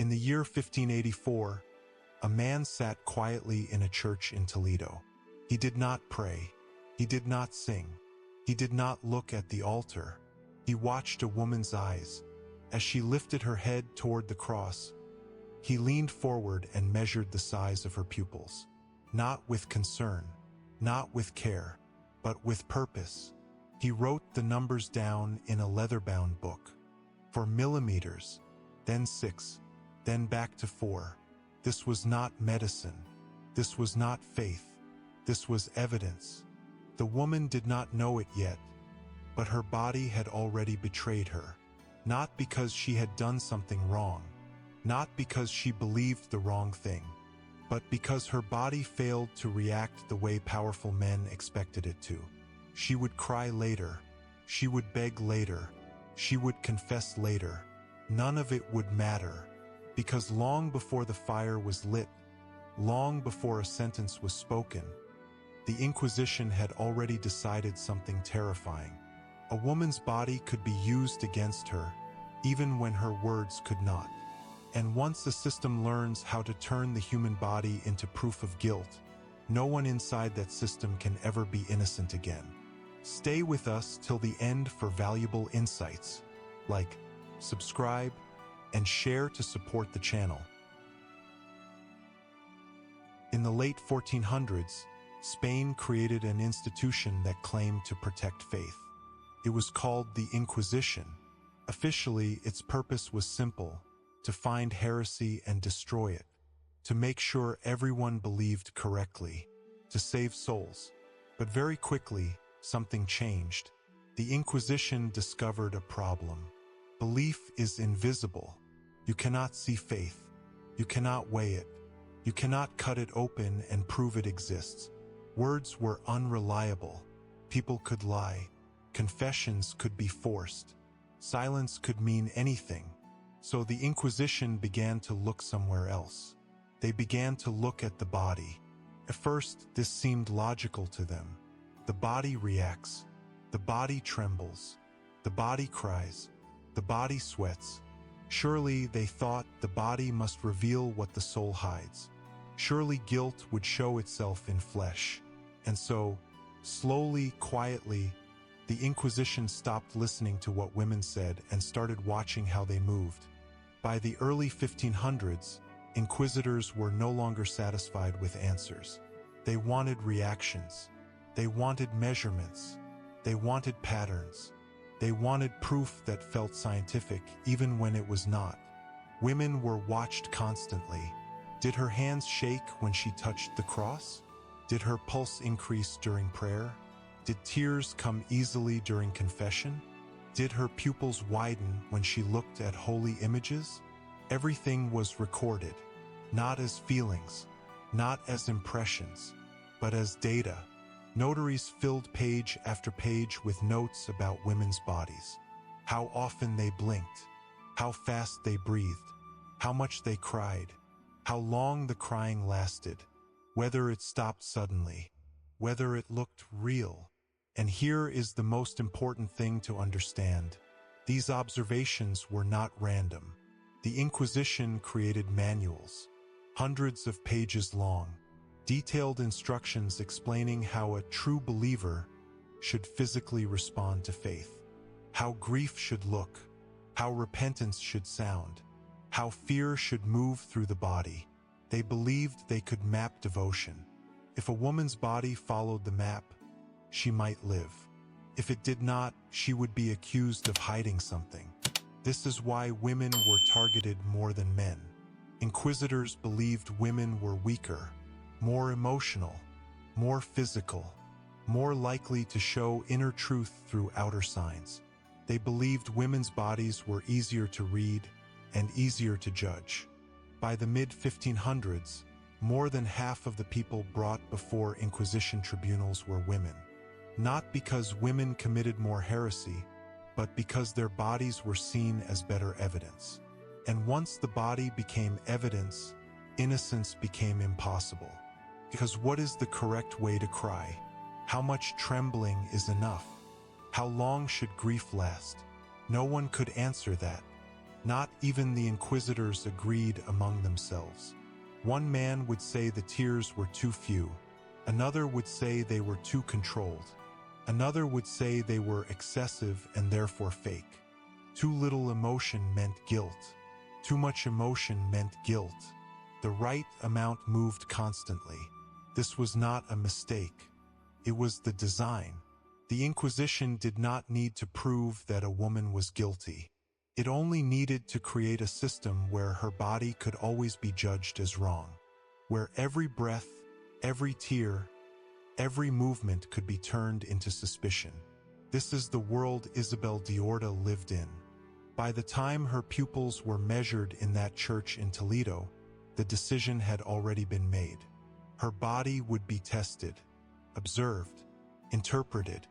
In the year 1584, a man sat quietly in a church in Toledo. He did not pray. He did not sing. He did not look at the altar. He watched a woman's eyes. As she lifted her head toward the cross, he leaned forward and measured the size of her pupils. Not with concern, not with care, but with purpose. He wrote the numbers down in a leather-bound book. 4 millimeters, then 6, then back to 4. This was not medicine. This was not faith. This was evidence. The woman did not know it yet, but her body had already betrayed her. Not because she had done something wrong, not because she believed the wrong thing, but because her body failed to react the way powerful men expected it to. She would cry later. She would beg later. She would confess later. None of it would matter, because long before the fire was lit, long before a sentence was spoken, the Inquisition had already decided something terrifying. A woman's body could be used against her, even when her words could not. And once the system learns how to turn the human body into proof of guilt, no one inside that system can ever be innocent again. Stay with us till the end for valuable insights. Like, subscribe, and share to support the channel. In the late 1400s, Spain created an institution that claimed to protect faith. It was called the Inquisition. Officially, its purpose was simple: to find heresy and destroy it, to make sure everyone believed correctly, to save souls. But very quickly, something changed. The Inquisition discovered a problem. Belief is invisible. You cannot see faith. You cannot weigh it. You cannot cut it open and prove it exists. Words were unreliable. People could lie. Confessions could be forced. Silence could mean anything. So the Inquisition began to look somewhere else. They began to look at the body. At first, this seemed logical to them. The body reacts. The body trembles. The body cries. The body sweats. Surely, they thought, the body must reveal what the soul hides. Surely guilt would show itself in flesh. And so, slowly, quietly, the Inquisition stopped listening to what women said and started watching how they moved. By the early 1500s, inquisitors were no longer satisfied with answers. They wanted reactions. They wanted measurements. They wanted patterns. They wanted proof that felt scientific, even when it was not. Women were watched constantly. Did her hands shake when she touched the cross? Did her pulse increase during prayer? Did tears come easily during confession? Did her pupils widen when she looked at holy images? Everything was recorded, not as feelings, not as impressions, but as data. Notaries filled page after page with notes about women's bodies. How often they blinked, how fast they breathed, how much they cried, how long the crying lasted, whether it stopped suddenly, whether it looked real. And here is the most important thing to understand. These observations were not random. The Inquisition created manuals, hundreds of pages long, detailed instructions explaining how a true believer should physically respond to faith, how grief should look, how repentance should sound, how fear should move through the body. They believed they could map devotion. If a woman's body followed the map, she might live. If it did not, she would be accused of hiding something. This is why women were targeted more than men. Inquisitors believed women were weaker, more emotional, more physical, more likely to show inner truth through outer signs. They believed women's bodies were easier to read and easier to judge. By the mid-1500s, more than half of the people brought before Inquisition tribunals were women. Not because women committed more heresy, but because their bodies were seen as better evidence. And once the body became evidence, innocence became impossible. Because what is the correct way to cry? How much trembling is enough? How long should grief last? No one could answer that. Not even the inquisitors agreed among themselves. One man would say the tears were too few. Another would say they were too controlled. Another would say they were excessive and therefore fake. Too little emotion meant guilt. Too much emotion meant guilt. The right amount moved constantly. This was not a mistake. It was the design. The Inquisition did not need to prove that a woman was guilty. It only needed to create a system where her body could always be judged as wrong, where every breath, every tear, every movement could be turned into suspicion. This is the world Isabel de Córdoba lived in. By the time her pupils were measured in that church in Toledo, the decision had already been made. Her body would be tested, observed, interpreted,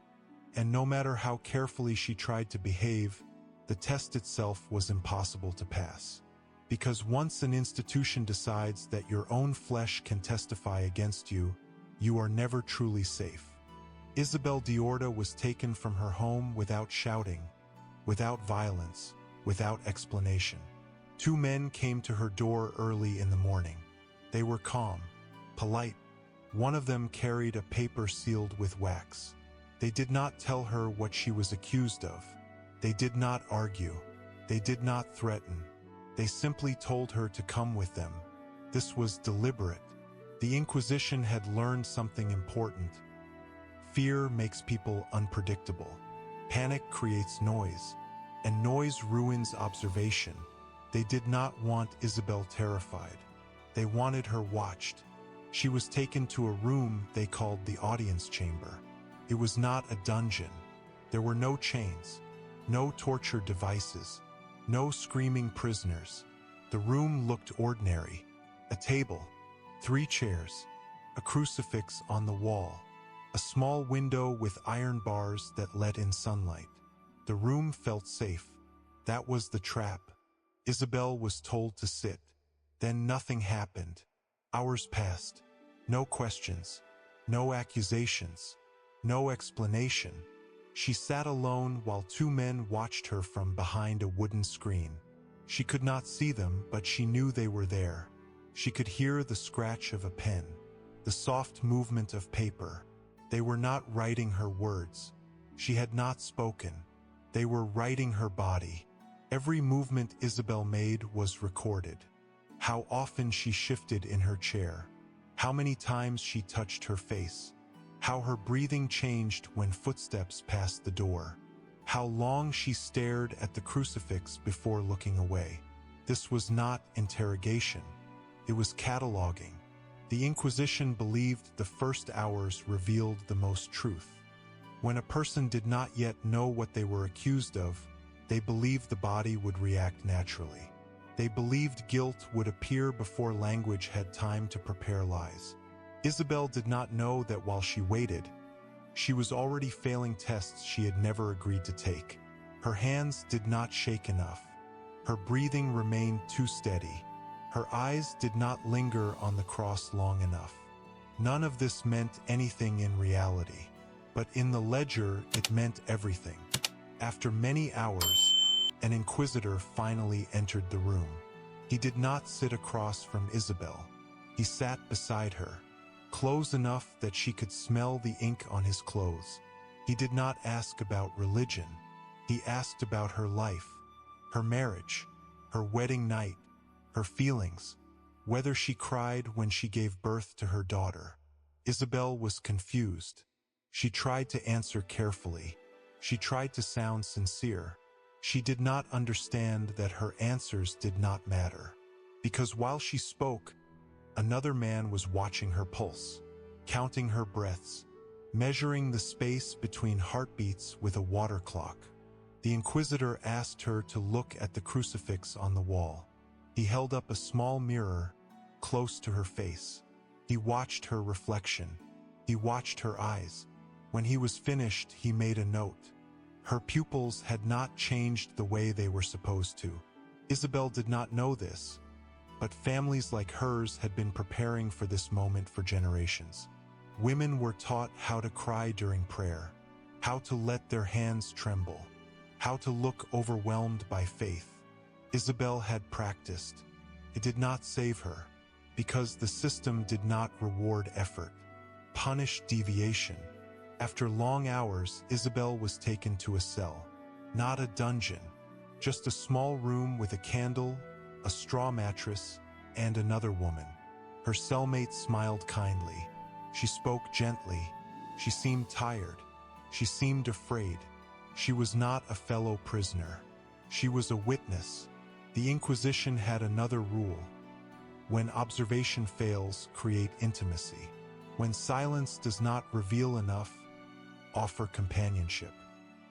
and no matter how carefully she tried to behave, the test itself was impossible to pass. Because once an institution decides that your own flesh can testify against you, you are never truly safe. Isabel de Córdoba was taken from her home without shouting, without violence, without explanation. Two men came to her door early in the morning. They were calm, polite. One of them carried a paper sealed with wax. They did not tell her what she was accused of. They did not argue. They did not threaten. They simply told her to come with them. This was deliberate. The Inquisition had learned something important. Fear makes people unpredictable. Panic creates noise, and noise ruins observation. They did not want Isabel terrified. They wanted her watched. She was taken to a room they called the audience chamber. It was not a dungeon. There were no chains, no torture devices, no screaming prisoners. The room looked ordinary. A table, 3 chairs, a crucifix on the wall, a small window with iron bars that let in sunlight. The room felt safe. That was the trap. Isabel was told to sit. Then nothing happened. Hours passed. No questions, no accusations, no explanation. She sat alone while 2 men watched her from behind a wooden screen. She could not see them, but she knew they were there. She could hear the scratch of a pen, the soft movement of paper. They were not writing her words. She had not spoken. They were writing her body. Every movement Isabel made was recorded. How often she shifted in her chair. How many times she touched her face. How her breathing changed when footsteps passed the door. How long she stared at the crucifix before looking away. This was not interrogation. It was cataloging. The Inquisition believed the first hours revealed the most truth. When a person did not yet know what they were accused of, they believed the body would react naturally. They believed guilt would appear before language had time to prepare lies. Isabel did not know that while she waited, she was already failing tests she had never agreed to take. Her hands did not shake enough. Her breathing remained too steady. Her eyes did not linger on the cross long enough. None of this meant anything in reality, but in the ledger it meant everything. After many hours, an inquisitor finally entered the room. He did not sit across from Isabel. He sat beside her, close enough that she could smell the ink on his clothes. He did not ask about religion. He asked about her life, her marriage, her wedding night, her feelings, whether she cried when she gave birth to her daughter. Isabel was confused. She tried to answer carefully. She tried to sound sincere. She did not understand that her answers did not matter, because while she spoke, another man was watching her pulse, counting her breaths, measuring the space between heartbeats with a water clock. The inquisitor asked her to look at the crucifix on the wall. He held up a small mirror close to her face. He watched her reflection. He watched her eyes. When he was finished, he made a note. Her pupils had not changed the way they were supposed to. Isabel did not know this, but families like hers had been preparing for this moment for generations. Women were taught how to cry during prayer, how to let their hands tremble, how to look overwhelmed by faith. Isabel had practiced. It did not save her, because the system did not reward effort, punish deviation. After long hours, Isabel was taken to a cell. Not a dungeon, just a small room with a candle, a straw mattress, and another woman. Her cellmate smiled kindly. She spoke gently. She seemed tired. She seemed afraid. She was not a fellow prisoner. She was a witness. The Inquisition had another rule. When observation fails, create intimacy. When silence does not reveal enough, offer companionship.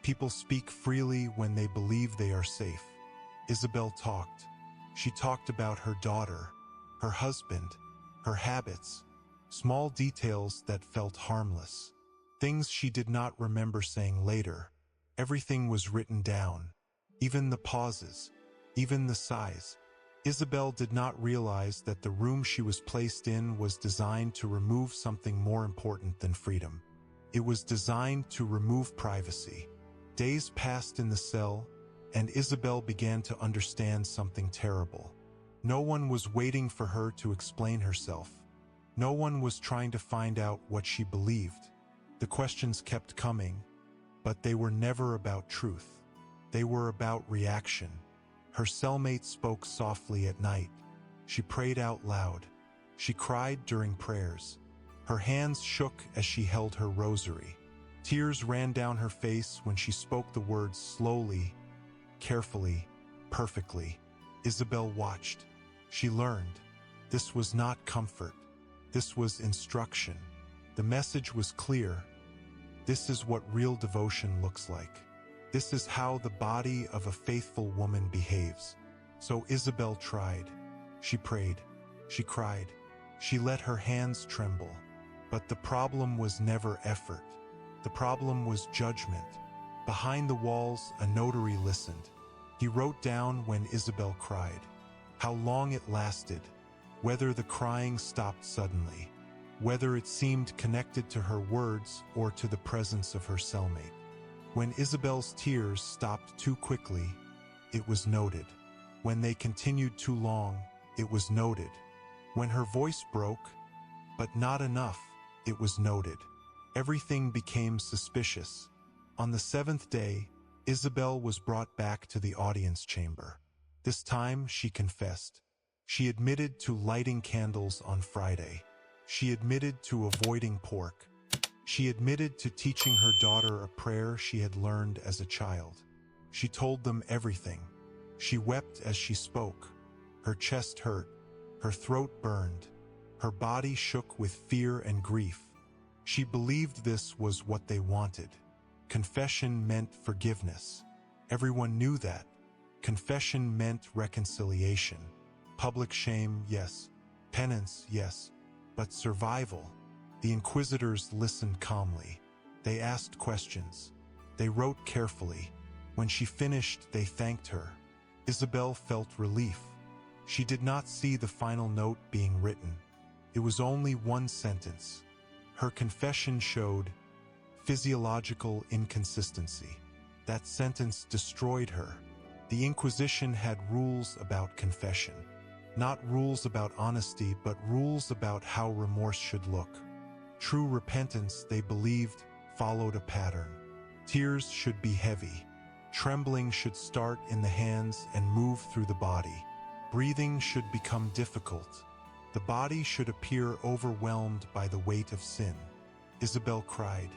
People speak freely when they believe they are safe. Isabel talked. She talked about her daughter, her husband, her habits, small details that felt harmless, things she did not remember saying later. Everything was written down, even the pauses, even the sighs. Isabel did not realize that the room she was placed in was designed to remove something more important than freedom. It was designed to remove privacy. Days passed in the cell, and Isabel began to understand something terrible. No one was waiting for her to explain herself. No one was trying to find out what she believed. The questions kept coming, but they were never about truth. They were about reaction. Her cellmate spoke softly at night. She prayed out loud. She cried during prayers. Her hands shook as she held her rosary. Tears ran down her face when she spoke the words slowly, carefully, perfectly. Isabel watched. She learned. This was not comfort. This was instruction. The message was clear. This is what real devotion looks like. This is how the body of a faithful woman behaves. So Isabel tried. She prayed. She cried. She let her hands tremble. But the problem was never effort. The problem was judgment. Behind the walls, a notary listened. He wrote down when Isabel cried, how long it lasted, whether the crying stopped suddenly, whether it seemed connected to her words or to the presence of her cellmate. When Isabel's tears stopped too quickly, it was noted. When they continued too long, it was noted. When her voice broke, but not enough, it was noted. Everything became suspicious. On the seventh day, Isabel was brought back to the audience chamber. This time, she confessed. She admitted to lighting candles on Friday. She admitted to avoiding pork. She admitted to teaching her daughter a prayer she had learned as a child. She told them everything. She wept as she spoke. Her chest hurt. Her throat burned. Her body shook with fear and grief. She believed this was what they wanted. Confession meant forgiveness. Everyone knew that. Confession meant reconciliation. Public shame, yes. Penance, yes. But survival. The inquisitors listened calmly. They asked questions. They wrote carefully. When she finished, they thanked her. Isabel felt relief. She did not see the final note being written. It was only one sentence. Her confession showed physiological inconsistency. That sentence destroyed her. The Inquisition had rules about confession. Not rules about honesty, but rules about how remorse should look. True repentance, they believed, followed a pattern. Tears should be heavy. Trembling should start in the hands and move through the body. Breathing should become difficult. The body should appear overwhelmed by the weight of sin. Isabel cried,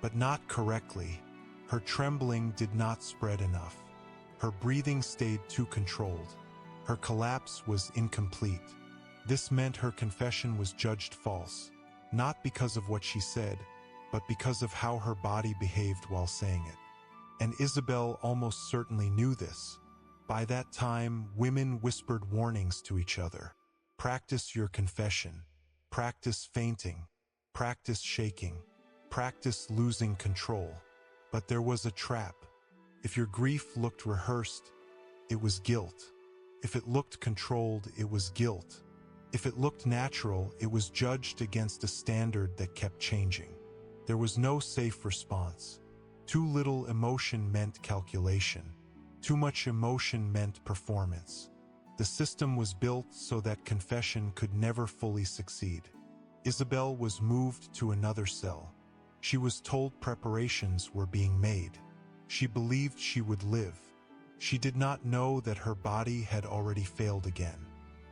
but not correctly. Her trembling did not spread enough. Her breathing stayed too controlled. Her collapse was incomplete. This meant her confession was judged false, not because of what she said, but because of how her body behaved while saying it. And Isabel almost certainly knew this. By that time, women whispered warnings to each other. Practice your confession. Practice fainting. Practice shaking. Practice losing control. But there was a trap. If your grief looked rehearsed, it was guilt. If it looked controlled, it was guilt. If it looked natural, it was judged against a standard that kept changing. There was no safe response. Too little emotion meant calculation. Too much emotion meant performance. The system was built so that confession could never fully succeed. Isabel was moved to another cell. She was told preparations were being made. She believed she would live. She did not know that her body had already failed again.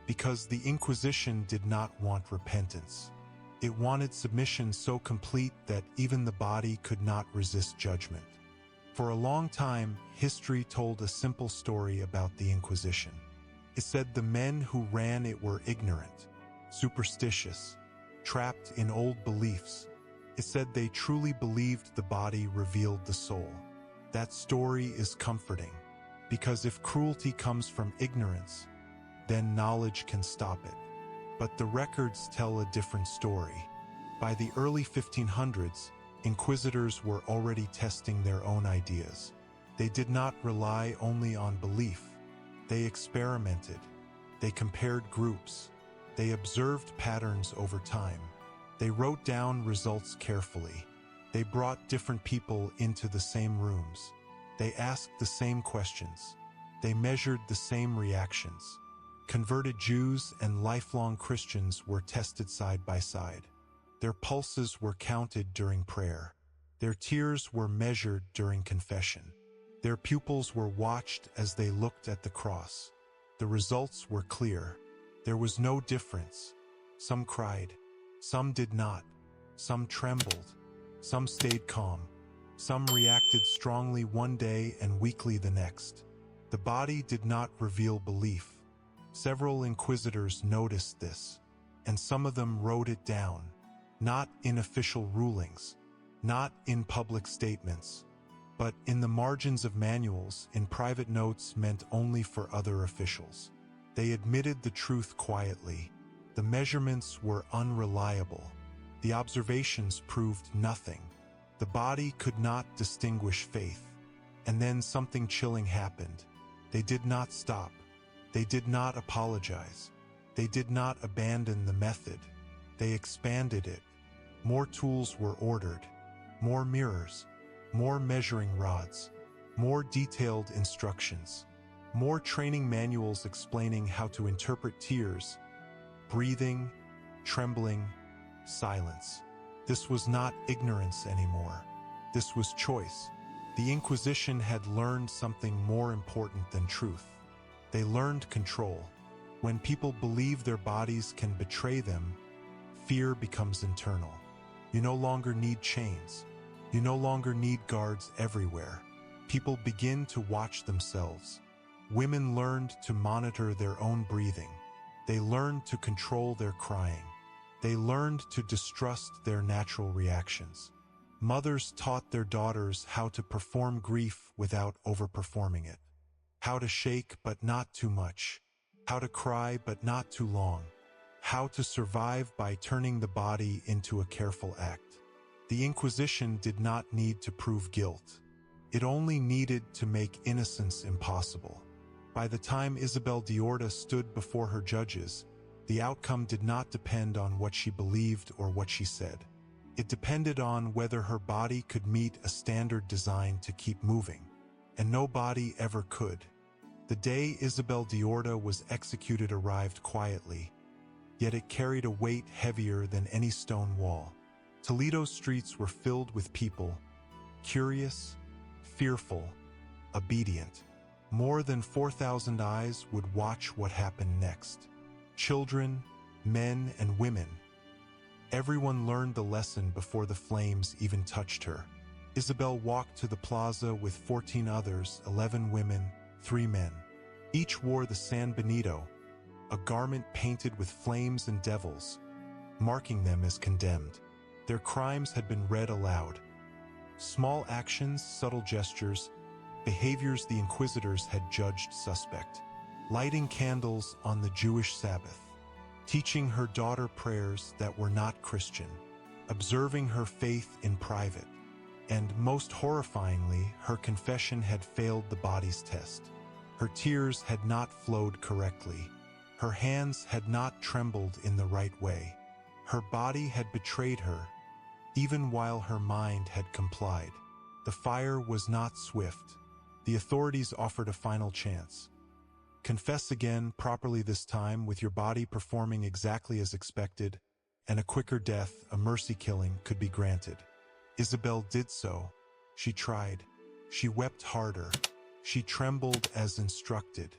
Because the Inquisition did not want repentance. It wanted submission so complete that even the body could not resist judgment. For a long time, history told a simple story about the Inquisition. It said the men who ran it were ignorant, superstitious, trapped in old beliefs. It said they truly believed the body revealed the soul. That story is comforting, because if cruelty comes from ignorance, then knowledge can stop it. But the records tell a different story. By the early 1500s, inquisitors were already testing their own ideas. They did not rely only on belief. They experimented. They compared groups. They observed patterns over time. They wrote down results carefully. They brought different people into the same rooms. They asked the same questions. They measured the same reactions. Converted Jews and lifelong Christians were tested side by side. Their pulses were counted during prayer. Their tears were measured during confession. Their pupils were watched as they looked at the cross. The results were clear. There was no difference. Some cried. Some did not. Some trembled. Some stayed calm. Some reacted strongly one day and weakly the next. The body did not reveal belief. Several inquisitors noticed this, and some of them wrote it down. Not in official rulings, not in public statements, but in the margins of manuals, in private notes meant only for other officials. They admitted the truth quietly. The measurements were unreliable. The observations proved nothing. The body could not distinguish faith. And then something chilling happened. They did not stop. They did not apologize. They did not abandon the method. They expanded it. More tools were ordered. More mirrors. More measuring rods. More detailed instructions. More training manuals explaining how to interpret tears, breathing, trembling, silence. This was not ignorance anymore. This was choice. The Inquisition had learned something more important than truth. They learned control. When people believe their bodies can betray them, fear becomes internal. You no longer need chains. You no longer need guards everywhere. People begin to watch themselves. Women learned to monitor their own breathing. They learned to control their crying. They learned to distrust their natural reactions. Mothers taught their daughters how to perform grief without overperforming it. How to shake but not too much. How to cry but not too long. How to survive by turning the body into a careful act. The Inquisition did not need to prove guilt. It only needed to make innocence impossible. By the time Isabel de Córdoba stood before her judges, the outcome did not depend on what she believed or what she said. It depended on whether her body could meet a standard designed to keep moving. And no body ever could. The day Isabel de Córdoba was executed arrived quietly, yet it carried a weight heavier than any stone wall. Toledo's streets were filled with people, curious, fearful, obedient. More than 4,000 eyes would watch what happened next. Children, men, and women. Everyone learned the lesson before the flames even touched her. Isabel walked to the plaza with 14 others, 11 women, 3 men. Each wore the San Benito, a garment painted with flames and devils, marking them as condemned. Their crimes had been read aloud. Small actions, subtle gestures, behaviors the inquisitors had judged suspect. Lighting candles on the Jewish Sabbath, teaching her daughter prayers that were not Christian, observing her faith in private, and most horrifyingly, her confession had failed the body's test. Her tears had not flowed correctly. Her hands had not trembled in the right way. Her body had betrayed her, even while her mind had complied. The fire was not swift. The authorities offered a final chance. Confess again, properly this time, with your body performing exactly as expected, and a quicker death, a mercy killing, could be granted. Isabel did so. She tried. She wept harder. She trembled as instructed.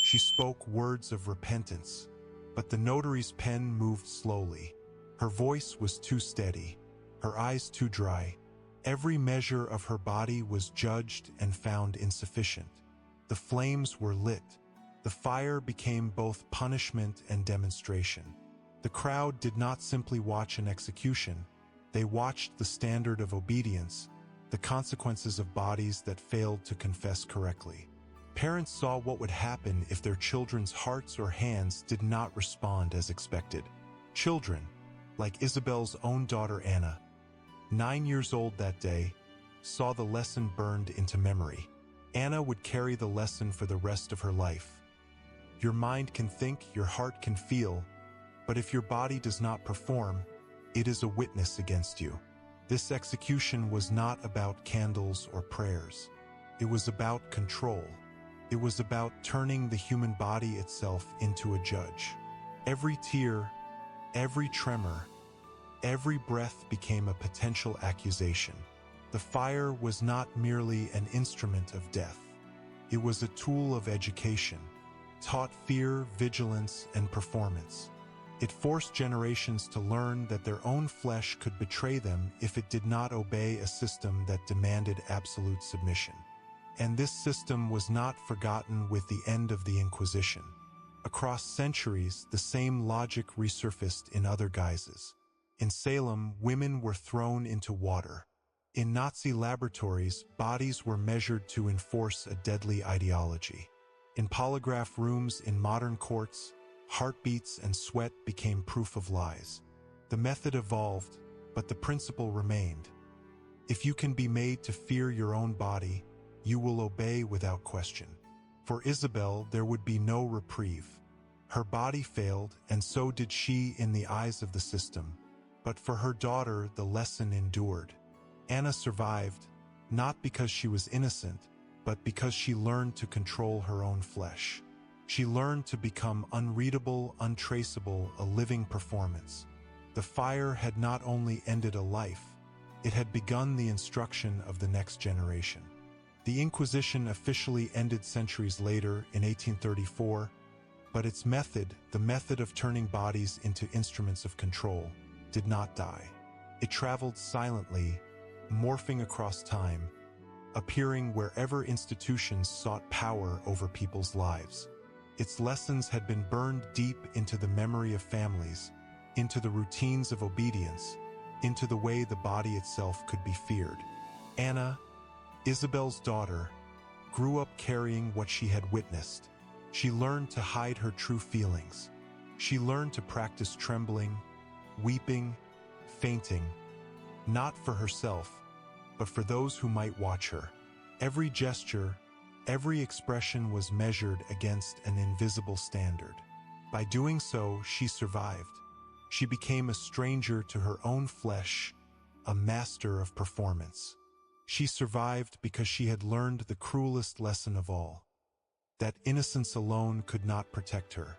She spoke words of repentance. But the notary's pen moved slowly. Her voice was too steady, her eyes too dry. Every measure of her body was judged and found insufficient. The flames were lit. The fire became both punishment and demonstration. The crowd did not simply watch an execution. They watched the standard of obedience, the consequences of bodies that failed to confess correctly. Parents saw what would happen if their children's hearts or hands did not respond as expected. Children, like Isabel's own daughter Anna, 9 years old that day, saw the lesson burned into memory. Anna would carry the lesson for the rest of her life. Your mind can think, your heart can feel, but if your body does not perform, it is a witness against you. This execution was not about candles or prayers. It was about control. It was about turning the human body itself into a judge. Every tear, every tremor, every breath became a potential accusation. The fire was not merely an instrument of death. It was a tool of education, taught fear, vigilance, and performance. It forced generations to learn that their own flesh could betray them if it did not obey a system that demanded absolute submission. And this system was not forgotten with the end of the Inquisition. Across centuries, the same logic resurfaced in other guises. In Salem, women were thrown into water. In Nazi laboratories, bodies were measured to enforce a deadly ideology. In polygraph rooms in modern courts, heartbeats and sweat became proof of lies. The method evolved, but the principle remained. If you can be made to fear your own body, you will obey without question. For Isabel, there would be no reprieve. Her body failed, and so did she in the eyes of the system. But for her daughter, the lesson endured. Anna survived, not because she was innocent, but because she learned to control her own flesh. She learned to become unreadable, untraceable, a living performance. The fire had not only ended a life, it had begun the instruction of the next generation. The Inquisition officially ended centuries later in 1834, but its method, the method of turning bodies into instruments of control, did not die. It traveled silently, morphing across time, appearing wherever institutions sought power over people's lives. Its lessons had been burned deep into the memory of families, into the routines of obedience, into the way the body itself could be feared. Anna, Isabel's daughter, grew up carrying what she had witnessed. She learned to hide her true feelings. She learned to practice trembling, weeping, fainting, not for herself, but for those who might watch her. Every gesture, every expression was measured against an invisible standard. By doing so, she survived. She became a stranger to her own flesh, a master of performance. She survived because she had learned the cruelest lesson of all, that innocence alone could not protect her.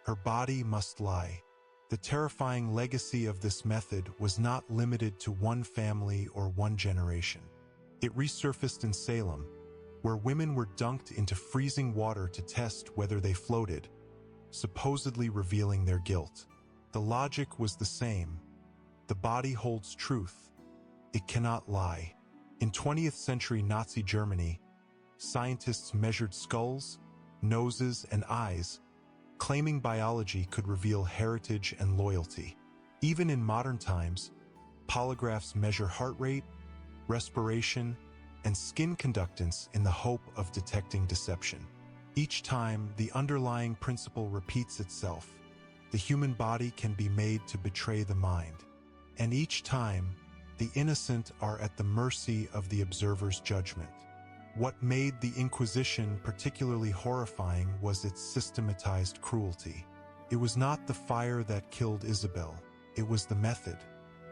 Her body must lie. The terrifying legacy of this method was not limited to one family or one generation. It resurfaced in Salem, where women were dunked into freezing water to test whether they floated, supposedly revealing their guilt. The logic was the same. The body holds truth. It cannot lie. In 20th century Nazi Germany, scientists measured skulls, noses, and eyes, claiming biology could reveal heritage and loyalty. Even in modern times, polygraphs measure heart rate, respiration, and skin conductance in the hope of detecting deception. Each time, the underlying principle repeats itself. The human body can be made to betray the mind. And each time, the innocent are at the mercy of the observer's judgment. What made the Inquisition particularly horrifying was its systematized cruelty. It was not the fire that killed Isabel. It was the method.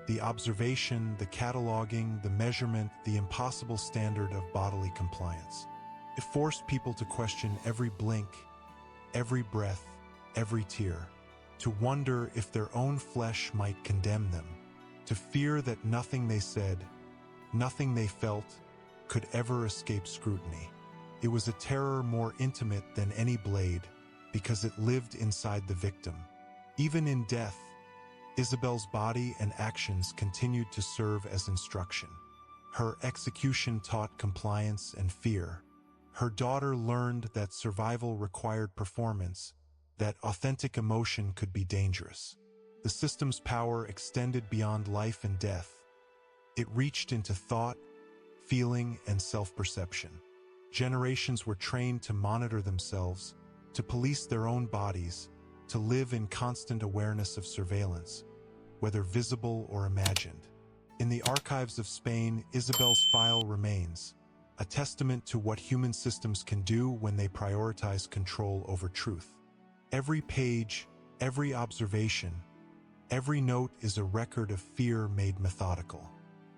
The observation, the cataloging, the measurement, the impossible standard of bodily compliance. It forced people to question every blink, every breath, every tear, to wonder if their own flesh might condemn them, to fear that nothing they said, nothing they felt, could ever escape scrutiny. It was a terror more intimate than any blade, because it lived inside the victim. Even in death, Isabel's body and actions continued to serve as instruction. Her execution taught compliance and fear. Her daughter learned that survival required performance, that authentic emotion could be dangerous. The system's power extended beyond life and death. It reached into thought, feeling, and self-perception. Generations were trained to monitor themselves, to police their own bodies, to live in constant awareness of surveillance, whether visible or imagined. In the archives of Spain, Isabel's file remains, a testament to what human systems can do when they prioritize control over truth. Every page, every observation, every note is a record of fear made methodical.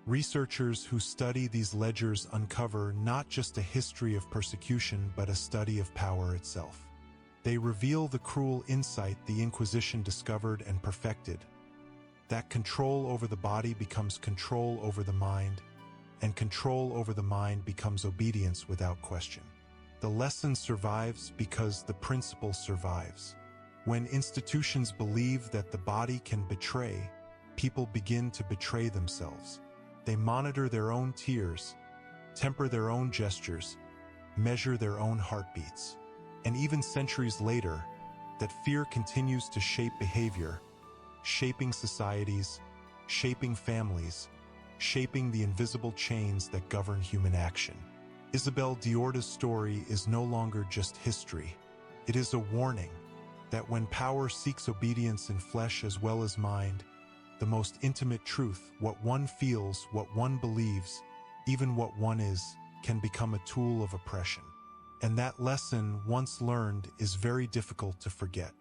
Researchers who study these ledgers uncover not just a history of persecution but a study of power itself. They reveal the cruel insight the Inquisition discovered and perfected, that control over the body becomes control over the mind, and control over the mind becomes obedience without question. The lesson survives because the principle survives. When institutions believe that the body can betray, people begin to betray themselves. They monitor their own tears, temper their own gestures, measure their own heartbeats. And even centuries later, that fear continues to shape behavior, shaping societies, shaping families, shaping the invisible chains that govern human action. Isabel de Córdoba's story is no longer just history. It is a warning that when power seeks obedience in flesh as well as mind, the most intimate truth, what one feels, what one believes, even what one is, can become a tool of oppression. And that lesson, once learned, is very difficult to forget.